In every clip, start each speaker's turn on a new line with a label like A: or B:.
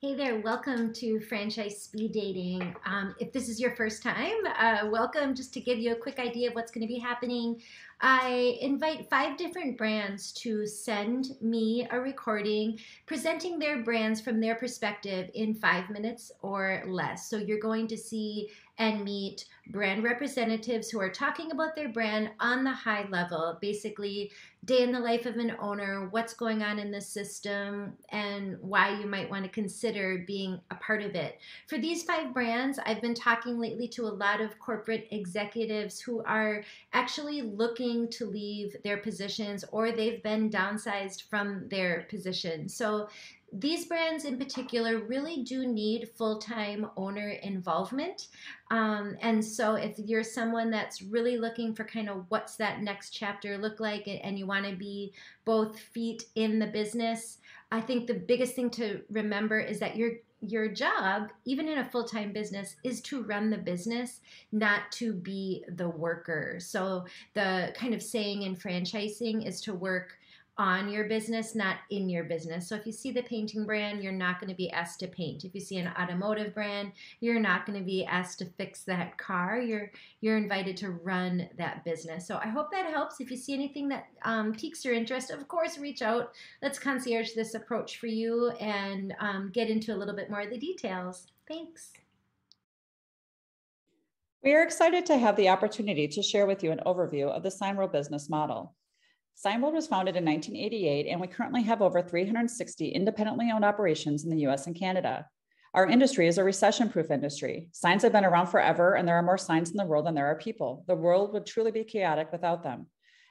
A: Hey there, welcome to Franchise Speed Dating. If this is your first time, welcome. Just to give you a quick idea of what's going to be happening, I invite 5 different brands to send me a recording presenting their brands from their perspective in 5 minutes or less. So you're going to see and meet brand representatives who are talking about their brand on the high level, basically day in the life of an owner, what's going on in the system, and why you might want to consider being a part of it. For these 5 brands, I've been talking lately to a lot of corporate executives who are actually looking to leave their positions, or they've been downsized from their positions. So these brands in particular really do need full-time owner involvement. And so if you're someone that's really looking for kind of what's that next chapter look like, and you want to be both feet in the business, I think the biggest thing to remember is that your job, even in a full-time business, is to run the business, not to be the worker. So the kind of saying in franchising is to work on your business, not in your business. So if you see the painting brand, you're not going to be asked to paint. If you see an automotive brand, you're not going to be asked to fix that car. You're invited to run that business. So I hope that helps. If you see anything that piques your interest, of course, reach out. Let's concierge this approach for you and get into a little bit more of the details. Thanks.
B: We are excited to have the opportunity to share with you an overview of the Signworld Business Model. Signworld was founded in 1988, and we currently have over 360 independently owned operations in the US and Canada. Our industry is a recession-proof industry. Signs have been around forever, and there are more signs in the world than there are people. The world would truly be chaotic without them.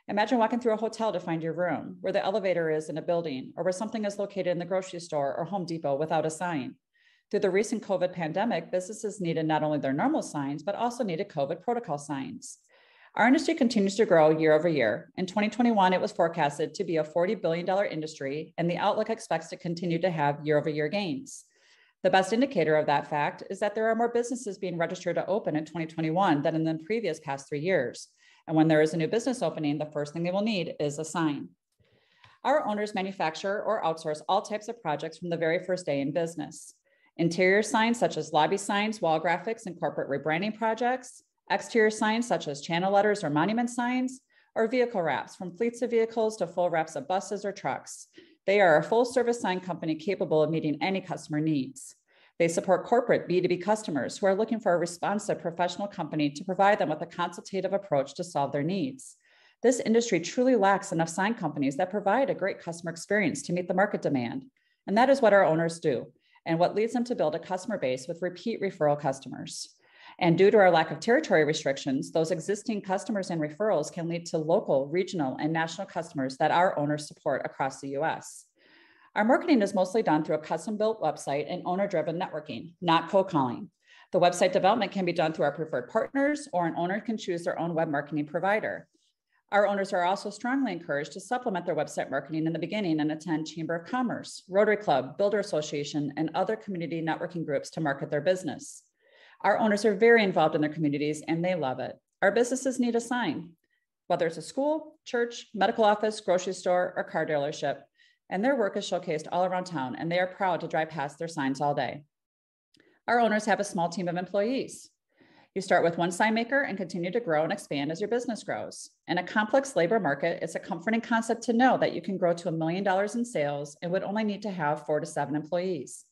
B: Imagine walking through a hotel to find your room, where the elevator is in a building, or where something is located in the grocery store or Home Depot without a sign. Through the recent COVID pandemic, businesses needed not only their normal signs, but also needed COVID protocol signs. Our industry continues to grow year over year. In 2021, it was forecasted to be a $40 billion industry, and the outlook expects to continue to have year over year gains. The best indicator of that fact is that there are more businesses being registered to open in 2021 than in the previous past 3 years. And when there is a new business opening, the first thing they will need is a sign. Our owners manufacture or outsource all types of projects from the very first day in business. Interior signs such as lobby signs, wall graphics, and corporate rebranding projects, exterior signs such as channel letters or monument signs, or vehicle wraps from fleets of vehicles to full wraps of buses or trucks. They are a full service sign company capable of meeting any customer needs. They support corporate B2B customers who are looking for a responsive professional company to provide them with a consultative approach to solve their needs. This industry truly lacks enough sign companies that provide a great customer experience to meet the market demand. And that is what our owners do, and what leads them to build a customer base with repeat referral customers. And due to our lack of territory restrictions, those existing customers and referrals can lead to local, regional, and national customers that our owners support across the US. Our marketing is mostly done through a custom-built website and owner-driven networking, not cold calling. The website development can be done through our preferred partners, or an owner can choose their own web marketing provider. Our owners are also strongly encouraged to supplement their website marketing in the beginning and attend Chamber of Commerce, Rotary Club, Builder Association, and other community networking groups to market their business. Our owners are very involved in their communities, and they love it. Our businesses need a sign, whether it's a school, church, medical office, grocery store, or car dealership, and their work is showcased all around town, and they are proud to drive past their signs all day. Our owners have a small team of employees. You start with one sign maker and continue to grow and expand as your business grows. In a complex labor market, it's a comforting concept to know that you can grow to $1 million in sales and would only need to have 4 to 7 employees.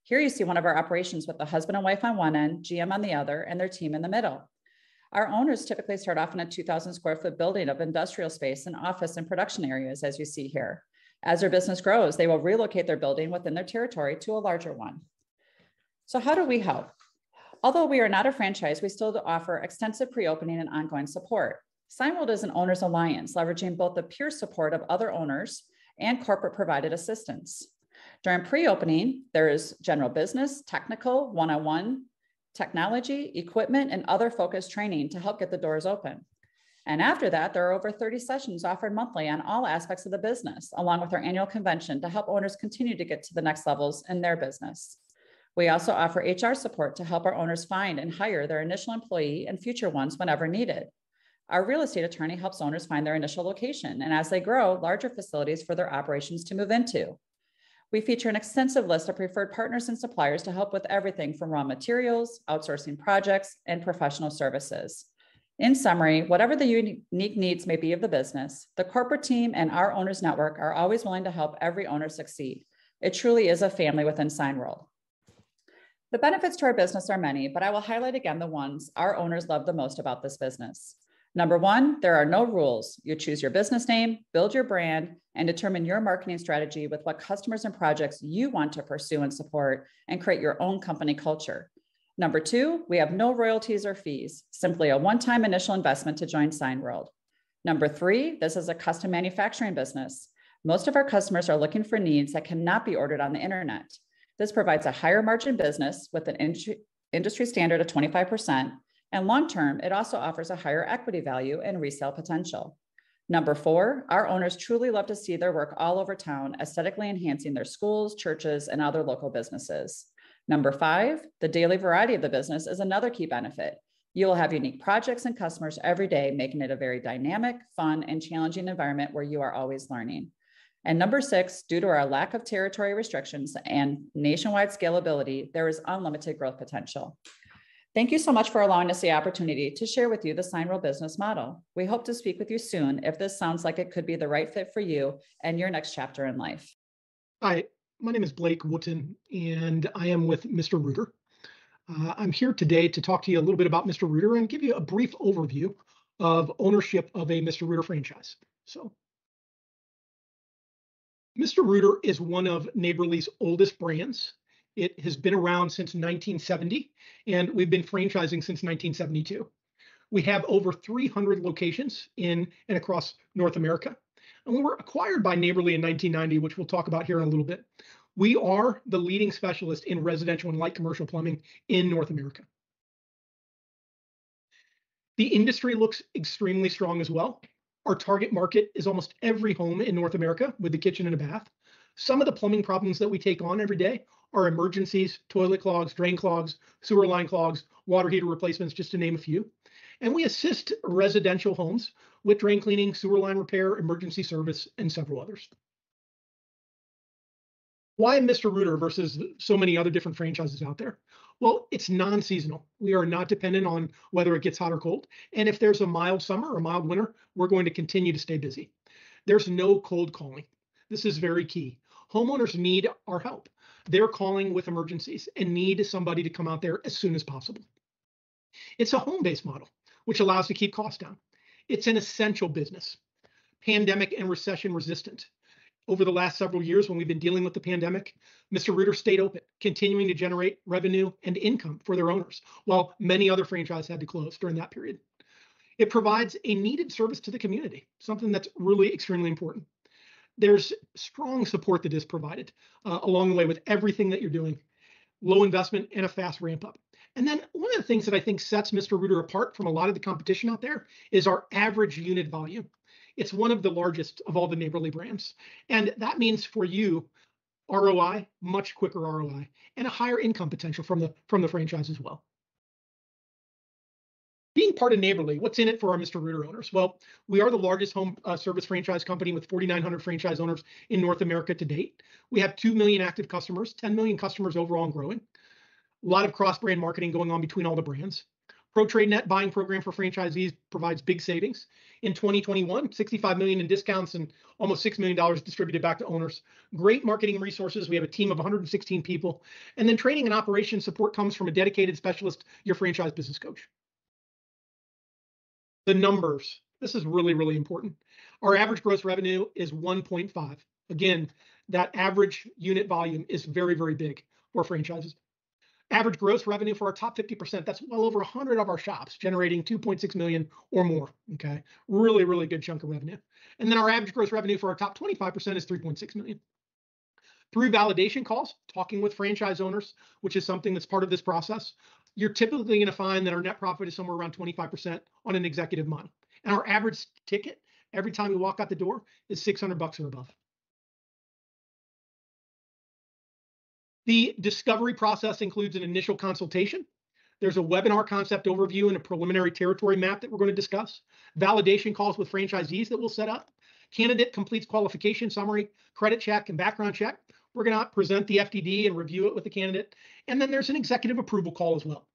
B: Here you see one of our operations with the husband and wife on one end, GM on the other, and their team in the middle. Our owners typically start off in a 2,000 square foot building of industrial space and office and production areas, as you see here. As their business grows, they will relocate their building within their territory to a larger one. So how do we help? Although we are not a franchise, we still offer extensive pre-opening and ongoing support. Signworld is an owner's alliance, leveraging both the peer support of other owners and corporate provided assistance. During pre-opening, there is general business, technical, one-on-one, technology, equipment, and other focused training to help get the doors open. And after that, there are over 30 sessions offered monthly on all aspects of the business, along with our annual convention to help owners continue to get to the next levels in their business. We also offer HR support to help our owners find and hire their initial employee and future ones whenever needed. Our real estate attorney helps owners find their initial location, and as they grow, larger facilities for their operations to move into. We feature an extensive list of preferred partners and suppliers to help with everything from raw materials, outsourcing projects, and professional services. In summary, whatever the unique needs may be of the business, the corporate team and our owners network are always willing to help every owner succeed. It truly is a family within Signworld. The benefits to our business are many, but I will highlight again the ones our owners love the most about this business. Number one, there are no rules. You choose your business name, build your brand, and determine your marketing strategy with what customers and projects you want to pursue and support, and create your own company culture. Number two, we have no royalties or fees, simply a one-time initial investment to join Signworld. Number three, this is a custom manufacturing business. Most of our customers are looking for needs that cannot be ordered on the internet. This provides a higher margin business with an industry standard of 25%, and long-term, it also offers a higher equity value and resale potential. Number four, our owners truly love to see their work all over town, aesthetically enhancing their schools, churches, and other local businesses. Number five, the daily variety of the business is another key benefit. You will have unique projects and customers every day, making it a very dynamic, fun, and challenging environment where you are always learning. And number six, due to our lack of territory restrictions and nationwide scalability, there is unlimited growth potential. Thank you so much for allowing us the opportunity to share with you the Signworld business model. We hope to speak with you soon if this sounds like it could be the right fit for you and your next chapter in life.
C: Hi, my name is Blake Wooten, and I am with Mr. Rooter. I'm here today to talk to you a little bit about Mr. Rooter and give you a brief overview of ownership of a Mr. Rooter franchise. So, Mr. Rooter is one of Neighborly's oldest brands. It has been around since 1970, and we've been franchising since 1972. We have over 300 locations in and across North America. And we were acquired by Neighborly in 1990, which we'll talk about here in a little bit. We are the leading specialist in residential and light commercial plumbing in North America. The industry looks extremely strong as well. Our target market is almost every home in North America with a kitchen and a bath. Some of the plumbing problems that we take on every day are emergencies, toilet clogs, drain clogs, sewer line clogs, water heater replacements, just to name a few. And we assist residential homes with drain cleaning, sewer line repair, emergency service, and several others. Why Mr. Rooter versus so many other different franchises out there? Well, it's non-seasonal. We are not dependent on whether it gets hot or cold. And if there's a mild summer or mild winter, we're going to continue to stay busy. There's no cold calling. This is very key. Homeowners need our help. They're calling with emergencies and need somebody to come out there as soon as possible. It's a home-based model, which allows to keep costs down. It's an essential business, pandemic and recession resistant. Over the last several years, when we've been dealing with the pandemic, Mr. Rooter stayed open, continuing to generate revenue and income for their owners, while many other franchises had to close during that period. It provides a needed service to the community, something that's really extremely important. There's strong support that is provided along the way with everything that you're doing, low investment and a fast ramp up. And then one of the things that I think sets Mr. Rooter apart from a lot of the competition out there is our average unit volume. It's one of the largest of all the Neighborly brands. And that means for you, ROI, much quicker ROI, and a higher income potential from the franchise as well. Being part of Neighborly, what's in it for our Mr. Rooter owners? Well, we are the largest home service franchise company with 4,900 franchise owners in North America to date. We have 2 million active customers, 10 million customers overall and growing. A lot of cross-brand marketing going on between all the brands. ProTradeNet buying program for franchisees provides big savings. In 2021, $65 million in discounts and almost $6 million distributed back to owners. Great marketing resources. We have a team of 116 people. And then training and operations support comes from a dedicated specialist, your franchise business coach. The numbers. This is really, really important. Our average gross revenue is 1.5. Again, that average unit volume is very, very big for franchises. Average gross revenue for our top 50%, that's well over 100 of our shops generating 2.6 million or more, okay? Really, really good chunk of revenue. And then our average gross revenue for our top 25% is 3.6 million. Through validation calls, talking with franchise owners, which is something that's part of this process, you're typically going to find that our net profit is somewhere around 25% on an executive model. And our average ticket, every time we walk out the door, is $600 or above. The discovery process includes an initial consultation. There's a webinar concept overview and a preliminary territory map that we're going to discuss. Validation calls with franchisees that we'll set up. Candidate completes qualification summary, credit check, and background check. We're going to present the FDD and review it with the candidate. And then there's an executive approval call as well.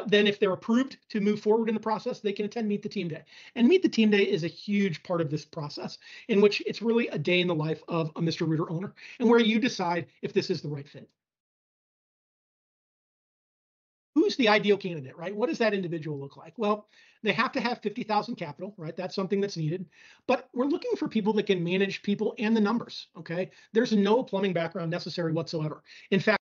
C: Then if they're approved to move forward in the process, they can attend Meet the Team Day. And Meet the Team Day is a huge part of this process, in which it's really a day in the life of a Mr. Rooter owner, and where you decide if this is the right fit. Who's the ideal candidate, right? What does that individual look like? Well, they have to have 50,000 capital, right? That's something that's needed. But we're looking for people that can manage people and the numbers, okay? There's no plumbing background necessary whatsoever. In fact,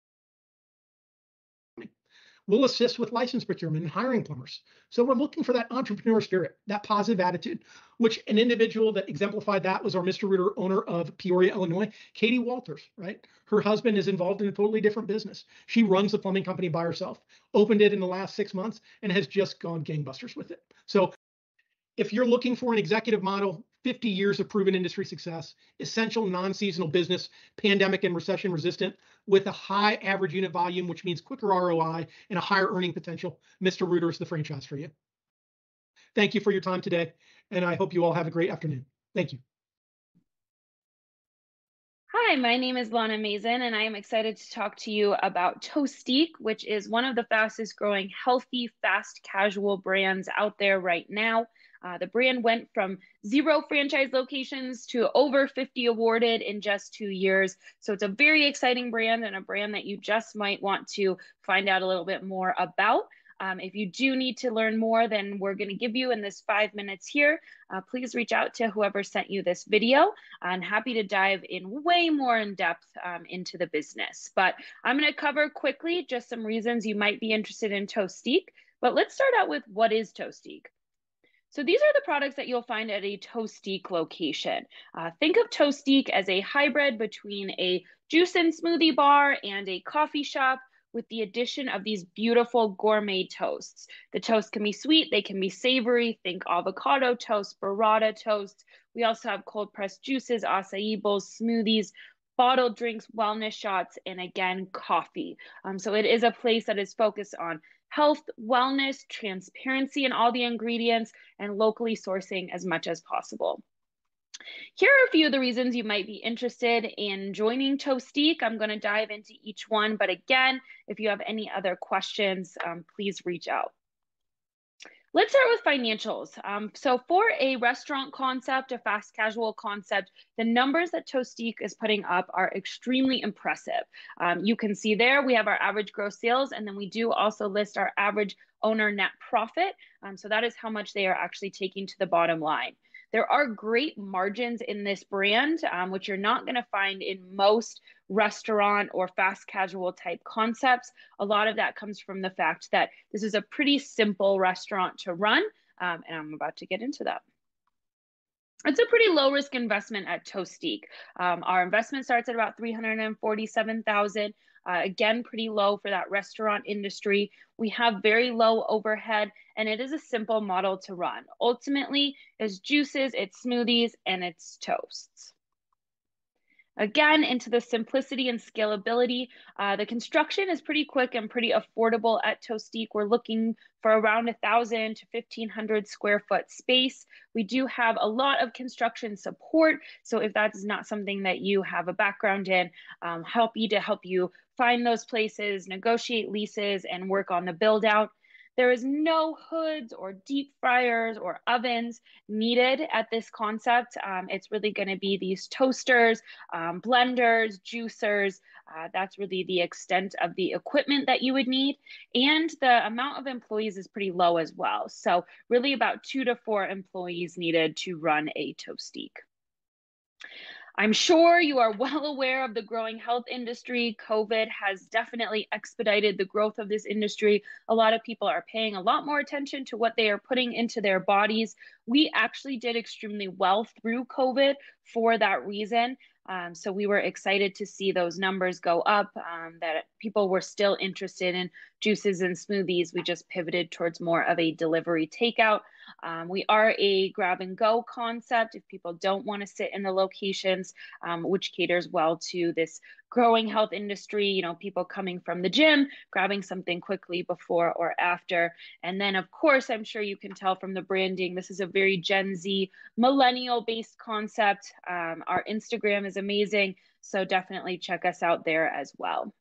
C: we'll assist with license procurement and hiring plumbers. So we're looking for that entrepreneur spirit, that positive attitude, which an individual that exemplified that was our Mr. Rooter owner of Peoria, Illinois, Katie Walters, right? Her husband is involved in a totally different business. She runs the plumbing company by herself, opened it in the last 6 months, and has just gone gangbusters with it. So if you're looking for an executive model, 50 years of proven industry success, essential non-seasonal business, pandemic and recession resistant, with a high average unit volume, which means quicker ROI and a higher earning potential, Mr. Rooter is the franchise for you. Thank you for your time today, and I hope you all have a great afternoon. Thank you.
D: Hi, my name is Lana Mason, and I am excited to talk to you about Toastique, which is one of the fastest growing healthy, fast casual brands out there right now. The brand went from 0 franchise locations to over 50 awarded in just 2 years. So it's a very exciting brand, and a brand that you just might want to find out a little bit more about. If you do need to learn more than we're going to give you in this 5 minutes here, please reach out to whoever sent you this video. I'm happy to dive in way more in depth into the business. But I'm going to cover quickly just some reasons you might be interested in Toastique. But let's start out with, what is Toastique? So these are the products that you'll find at a Toastique location. Think of Toastique as a hybrid between a juice and smoothie bar and a coffee shop, with the addition of these beautiful gourmet toasts. The toasts can be sweet, they can be savory. Think avocado toast, burrata toast. We also have cold pressed juices, acai bowls, smoothies, bottled drinks, wellness shots, and again, coffee. So it is a place that is focused on health, wellness, transparency in all the ingredients, and locally sourcing as much as possible. Here are a few of the reasons you might be interested in joining Toastique. I'm going to dive into each one, but again, if you have any other questions, please reach out. Let's start with financials. So for a restaurant concept, a fast casual concept, the numbers that Toastique is putting up are extremely impressive. You can see there we have our average gross sales, and then we do also list our average owner net profit. So that is how much they are actually taking to the bottom line. There are great margins in this brand, which you're not going to find in most restaurant or fast casual type concepts. A lot of that comes from the fact that this is a pretty simple restaurant to run, and I'm about to get into that. It's a pretty low risk investment at Toastique. Our investment starts at about $347,000. Again, pretty low for that restaurant industry. We have very low overhead, and it is a simple model to run. Ultimately, it's juices, it's smoothies, and it's toasts. Again, into the simplicity and scalability. The construction is pretty quick and pretty affordable at Toastique. We're looking for around 1,000 to 1,500 square foot space. We do have a lot of construction support. So if that's not something that you have a background in, happy to help you find those places, negotiate leases, and work on the build out. There is no hoods or deep fryers or ovens needed at this concept. It's really going to be these toasters, blenders, juicers. That's really the extent of the equipment that you would need. And the amount of employees is pretty low as well. So really about 2 to 4 employees needed to run a Toastique. I'm sure you are well aware of the growing health industry. COVID has definitely expedited the growth of this industry. A lot of people are paying a lot more attention to what they are putting into their bodies. We actually did extremely well through COVID for that reason. So we were excited to see those numbers go up, that people were still interested in juices and smoothies. We just pivoted towards more of a delivery takeout. We are a grab and go concept if people don't want to sit in the locations, which caters well to this growing health industry, you know, people coming from the gym, grabbing something quickly before or after. And then, of course, I'm sure you can tell from the branding, this is a very Gen Z, millennial-based concept. Our Instagram is amazing. So definitely check us out there as well.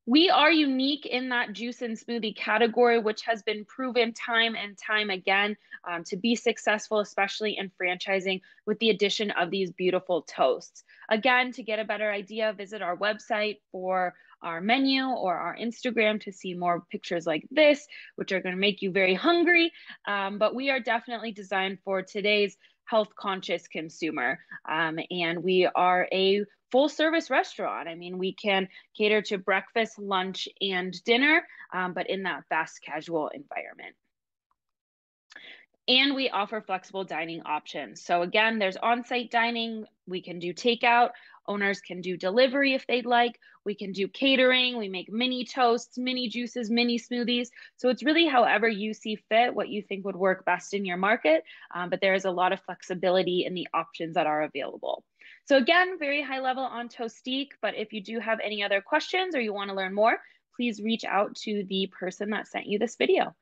D: We are unique in that juice and smoothie category, which has been proven time and time again to be successful, especially in franchising with the addition of these beautiful toasts. Again, to get a better idea, visit our website for our menu or our Instagram to see more pictures like this, which are going to make you very hungry. But we are definitely designed for today's health conscious consumer. And we are a full service restaurant. I mean, we can cater to breakfast, lunch, and dinner, but in that fast casual environment. And we offer flexible dining options. So again, there's on-site dining. We can do takeout. Owners can do delivery if they'd like. We can do catering. We make mini toasts, mini juices, mini smoothies. So it's really however you see fit, what you think would work best in your market. But there is a lot of flexibility in the options that are available. So again, very high level on Toastique, but if you do have any other questions or you want to learn more, please reach out to the person that sent you this video.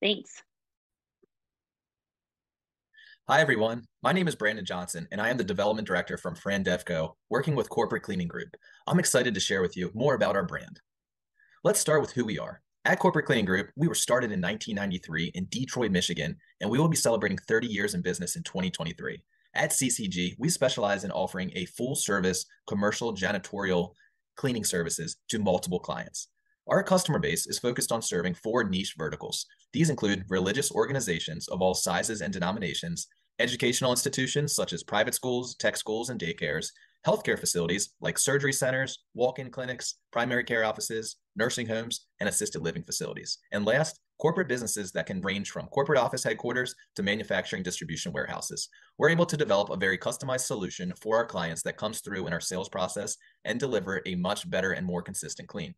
D: Thanks.
E: Hi, everyone. My name is Brandon Johnson, and I am the Development Director from Fran Devco, working with Corporate Cleaning Group. I'm excited to share with you more about our brand. Let's start with who we are. At Corporate Cleaning Group, we were started in 1993 in Detroit, Michigan, and we will be celebrating 30 years in business in 2023. At CCG, we specialize in offering a full-service commercial janitorial cleaning services to multiple clients. Our customer base is focused on serving 4 niche verticals. These include religious organizations of all sizes and denominations, educational institutions such as private schools, tech schools, and daycares, healthcare facilities like surgery centers, walk-in clinics, primary care offices, nursing homes, and assisted living facilities. And last, corporate businesses that can range from corporate office headquarters to manufacturing distribution warehouses. We're able to develop a very customized solution for our clients that comes through in our sales process and deliver a much better and more consistent clean.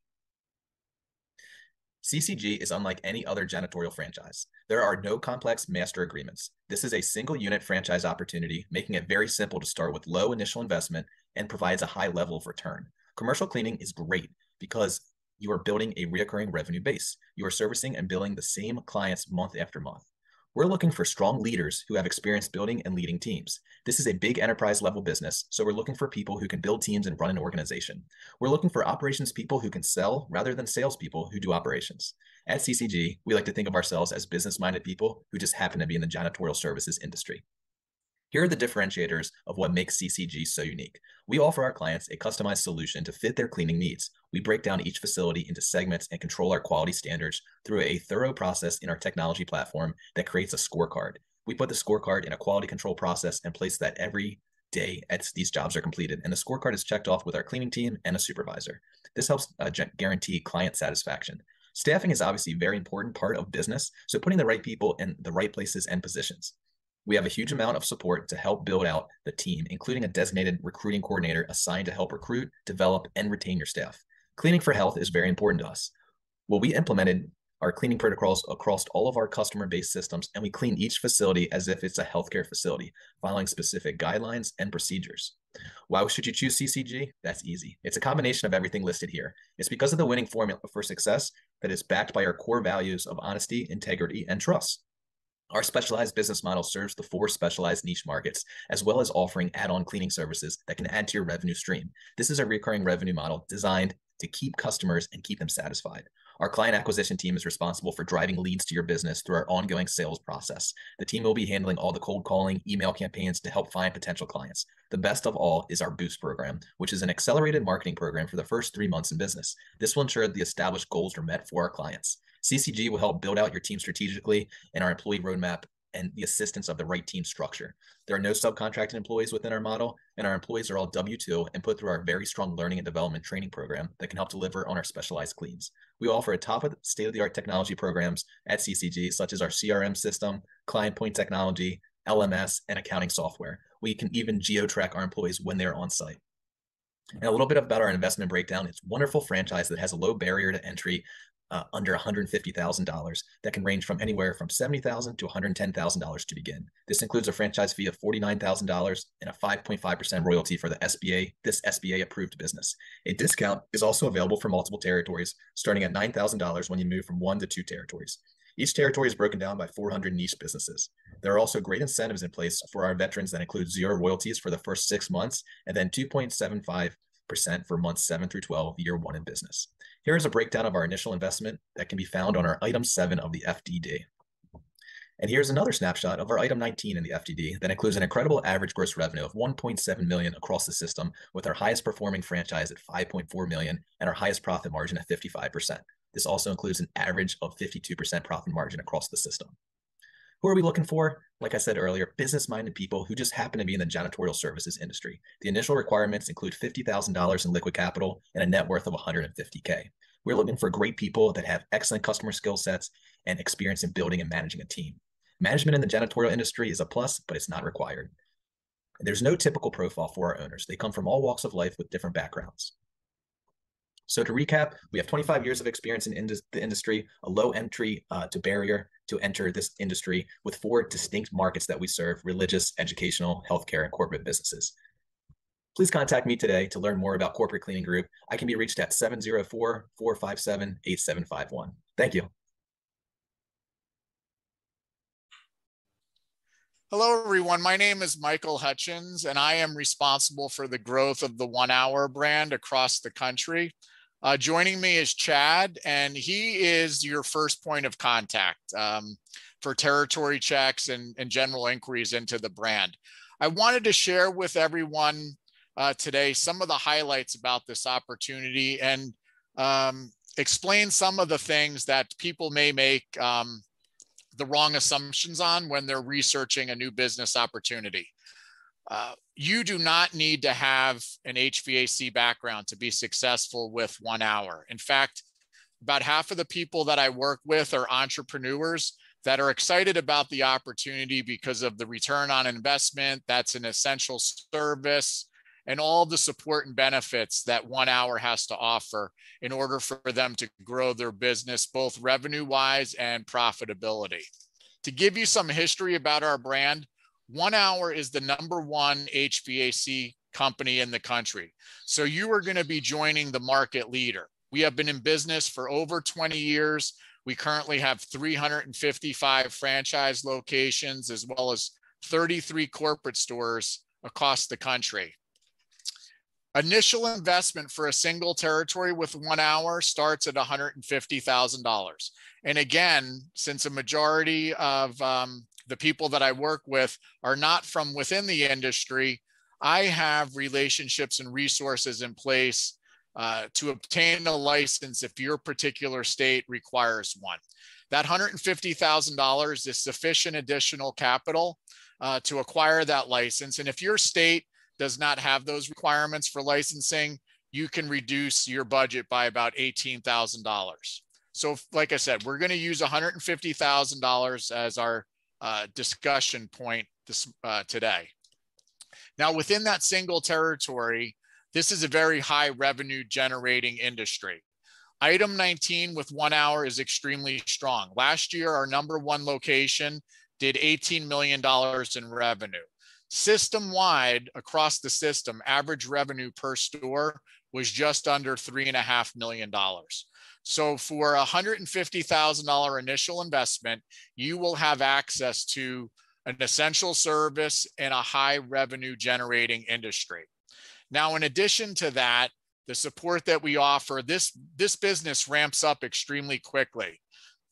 E: CCG is unlike any other janitorial franchise. There are no complex master agreements. This is a single unit franchise opportunity, making it very simple to start with low initial investment and provides a high level of return. Commercial cleaning is great because you are building a recurring revenue base. You are servicing and billing the same clients month after month. We're looking for strong leaders who have experience building and leading teams. This is a big enterprise level business, so we're looking for people who can build teams and run an organization. We're looking for operations people who can sell rather than salespeople who do operations. At CCG, we like to think of ourselves as business-minded people who just happen to be in the janitorial services industry. Here are the differentiators of what makes CCG so unique. We offer our clients a customized solution to fit their cleaning needs. We break down each facility into segments and control our quality standards through a thorough process in our technology platform that creates a scorecard. We put the scorecard in a quality control process and place that every day as these jobs are completed, and the scorecard is checked off with our cleaning team and a supervisor. This helps guarantee client satisfaction. Staffing is obviously a very important part of business, so putting the right people in the right places and positions. We have a huge amount of support to help build out the team, including a designated recruiting coordinator assigned to help recruit, develop, and retain your staff. Cleaning for health is very important to us. Well, we implemented our cleaning protocols across all of our customer-based systems, and we clean each facility as if it's a healthcare facility, following specific guidelines and procedures. Why should you choose CCG? That's easy. It's a combination of everything listed here. It's because of the winning formula for success that is backed by our core values of honesty, integrity, and trust. Our specialized business model serves the 4 specialized niche markets, as well as offering add-on cleaning services that can add to your revenue stream. This is a recurring revenue model designed to keep customers and keep them satisfied. Our client acquisition team is responsible for driving leads to your business through our ongoing sales process. The team will be handling all the cold calling, email campaigns to help find potential clients. The best of all is our Boost program, which is an accelerated marketing program for the first 3 months in business. This will ensure that the established goals are met for our clients. CCG will help build out your team strategically and our employee roadmap and the assistance of the right team structure. There are no subcontracted employees within our model, and our employees are all W-2 and put through our very strong learning and development training program that can help deliver on our specialized cleans. We offer a top of state-of-the-art technology programs at CCG, such as our CRM system, client point technology, LMS, and accounting software. We can even geo-track our employees when they're on site. And a little bit about our investment breakdown. It's a wonderful franchise that has a low barrier to entry, under $150,000 that can range from anywhere from $70,000 to $110,000 to begin. This includes a franchise fee of $49,000 and a 5.5% royalty for this SBA approved business. A discount is also available for multiple territories, starting at $9,000 when you move from 1 to 2 territories. Each territory is broken down by 400 niche businesses. There are also great incentives in place for our veterans that include 0 royalties for the first 6 months and then 2.75% for months 7 through 12, year 1 in business. Here is a breakdown of our initial investment that can be found on our item 7 of the FDD. And here's another snapshot of our item 19 in the FDD that includes an incredible average gross revenue of 1.7 million across the system, with our highest performing franchise at 5.4 million and our highest profit margin at 55%. This also includes an average of 52% profit margin across the system. Who are we looking for? Like I said earlier, business-minded people who just happen to be in the janitorial services industry. The initial requirements include $50,000 in liquid capital and a net worth of $150K. We're looking for great people that have excellent customer skill sets and experience in building and managing a team. Management in the janitorial industry is a plus, but it's not required. There's no typical profile for our owners. They come from all walks of life with different backgrounds. So to recap, we have 25 years of experience in the industry, a low entry to barrier to enter this industry with 4 distinct markets that we serve: religious, educational, healthcare, and corporate businesses. Please contact me today to learn more about Corporate Cleaning Group. I can be reached at 704-457-8751. Thank you.
F: Hello, everyone. My name is Michael Hutchins, and I am responsible for the growth of the 1 Hour brand across the country. Joining me is Chad, and he is your first point of contact for territory checks and general inquiries into the brand. I wanted to share with everyone today some of the highlights about this opportunity and explain some of the things that people may make the wrong assumptions on when they're researching a new business opportunity. You do not need to have an HVAC background to be successful with 1 Hour. In fact, about half of the people that I work with are entrepreneurs that are excited about the opportunity because of the return on investment. That's an essential service and all the support and benefits that 1 Hour has to offer in order for them to grow their business, both revenue-wise and profitability. To give you some history about our brand, 1 Hour is the #1 HVAC company in the country. So you are going to be joining the market leader. We have been in business for over 20 years. We currently have 355 franchise locations, as well as 33 corporate stores across the country. Initial investment for a single territory with 1 Hour starts at $150,000. And again, since a majority of the people that I work with are not from within the industry, I have relationships and resources in place to obtain a license if your particular state requires one. That $150,000 is sufficient additional capital to acquire that license. And if your state does not have those requirements for licensing, you can reduce your budget by about $18,000. So like I said, we're going to use $150,000 as our discussion point today. Now, within that single territory, this is a very high revenue generating industry. Item 19 with 1 Hour is extremely strong. Last year, our #1 location did $18 million in revenue. System-wide, across the system, average revenue per store was just under $3.5 million. So for a $150,000 initial investment, you will have access to an essential service in a high revenue generating industry. Now, in addition to that, the support that we offer, this business ramps up extremely quickly.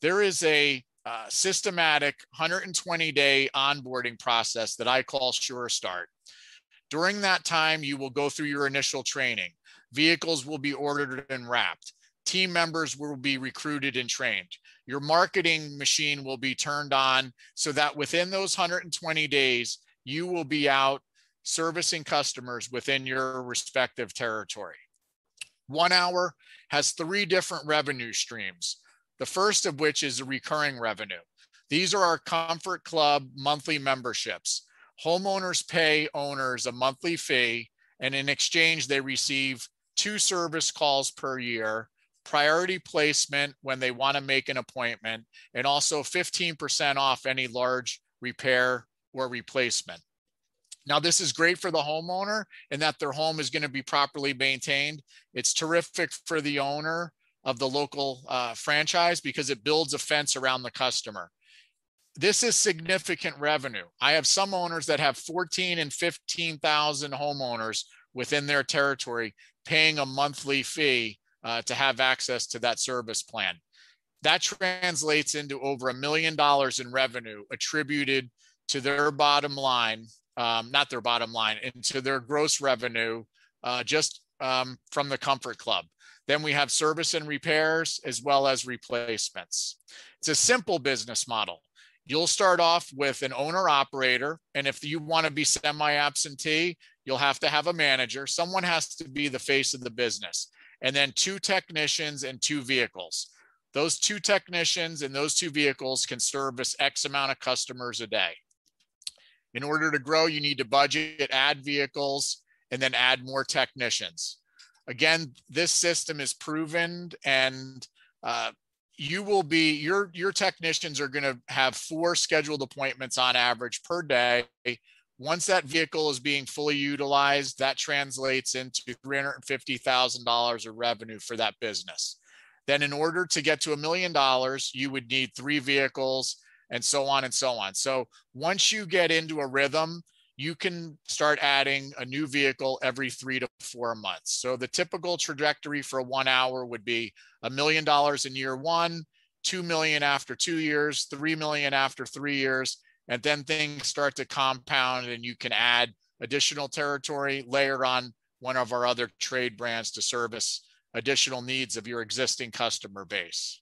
F: There is a systematic 120-day onboarding process that I call Sure Start. During that time, you will go through your initial training. Vehicles will be ordered and wrapped. Team members will be recruited and trained. Your marketing machine will be turned on so that within those 120 days, you will be out servicing customers within your respective territory. 1 Hour has 3 different revenue streams. The first of which is a recurring revenue. These are our Comfort Club monthly memberships. Homeowners pay owners a monthly fee, and in exchange, they receive 2 service calls per year, priority placement when they want to make an appointment, and also 15% off any large repair or replacement. Now, this is great for the homeowner in that their home is going to be properly maintained. It's terrific for the owner of the local franchise because it builds a fence around the customer. This is significant revenue. I have some owners that have 14 and 15,000 homeowners within their territory paying a monthly fee to have access to that service plan. That translates into over $1 million in revenue attributed to their bottom line, not their bottom line, into their gross revenue just from the Comfort Club. Then we have service and repairs as well as replacements. It's a simple business model. You'll start off with an owner operator, and if you want to be semi-absentee, you'll have to have a manager. Someone has to be the face of the business, and then 2 technicians and 2 vehicles. Those 2 technicians and those 2 vehicles can service X amount of customers a day. In order to grow, you need to budget, add vehicles, and then add more technicians. Again, this system is proven, and your technicians are going to have 4 scheduled appointments on average per day. Once that vehicle is being fully utilized, that translates into $350,000 of revenue for that business. Then in order to get to $1 million, you would need 3 vehicles and so on and so on. So once you get into a rhythm, you can start adding a new vehicle every 3 to 4 months. So the typical trajectory for a 1 hour would be $1 million in year 1, $2 million after 2 years, $3 million after 3 years, and then things start to compound and you can add additional territory, layer on one of our other trade brands to service additional needs of your existing customer base.